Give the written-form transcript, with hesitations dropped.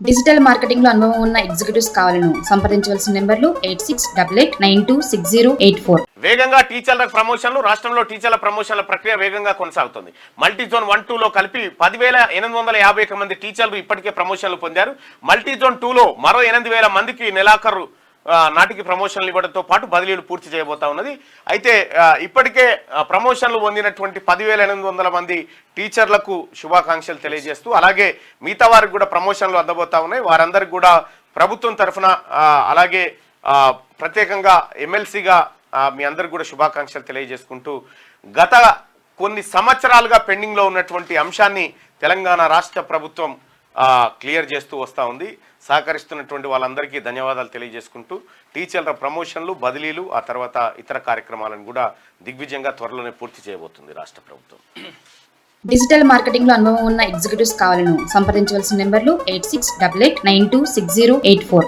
Digital marketing లో అనుభవం ఉన్న ఎగ్జిక్యూటివ్స్ కావాలను సంప్రదించవలసిన నెంబర్లు 8688926084. వేగంగా టీచర్ల ప్రమోషన్లు. రాష్ట్రంలో టీచర్ల ప్రమోషన్ల ప్రక్రియ వేగంగా కొనసాగుతుంది. మల్టీజోన్ 1-2లో కలిపి 10,850 మంది టీచర్లు ఇప్పటికే ప్రమోషన్లు పొందారు. మల్టీజోన్ 2లో మరో 8,000 మందికి నెలాఖరు నాటికి ప్రమోషన్లు ఇవ్వడంతో పాటు బదిలీలు పూర్తి చేయబోతా ఉన్నది. అయితే ఇప్పటికే ప్రమోషన్లు పొందినటువంటి 10,800 మంది టీచర్లకు శుభాకాంక్షలు తెలియజేస్తూ, అలాగే మిగతా వారికి కూడా ప్రమోషన్లు అందబోతా ఉన్నాయి. వారందరికి కూడా ప్రభుత్వం తరఫున అలాగే ప్రత్యేకంగా ఎమ్మెల్సీగా మీ అందరికి కూడా శుభాకాంక్షలు తెలియజేసుకుంటూ, గత కొన్ని సంవత్సరాలుగా పెండింగ్లో ఉన్నటువంటి అంశాన్ని తెలంగాణ రాష్ట్ర ప్రభుత్వం క్లియర్ చేస్తూ వస్తూ ఉంది. సహకరిస్తున్నటువంటి వాళ్ళందరికీ ధన్యవాదాలు తెలియజేసుకుంటూ, టీచర్ల ప్రమోషన్లు, బదిలీలు, ఆ తర్వాత ఇతర కార్యక్రమాలను కూడా దిగ్విజయంగా త్వరలోనే పూర్తి చేయబోతుంది రాష్ట్ర ప్రభుత్వం. డిజిటల్ మార్కెటింగ్ లో అనుభవం ఉన్న ఎగ్జిక్యూటివ్స్ కావాలను సంప్రదించవలసిన నెంబర్లు 8688926084.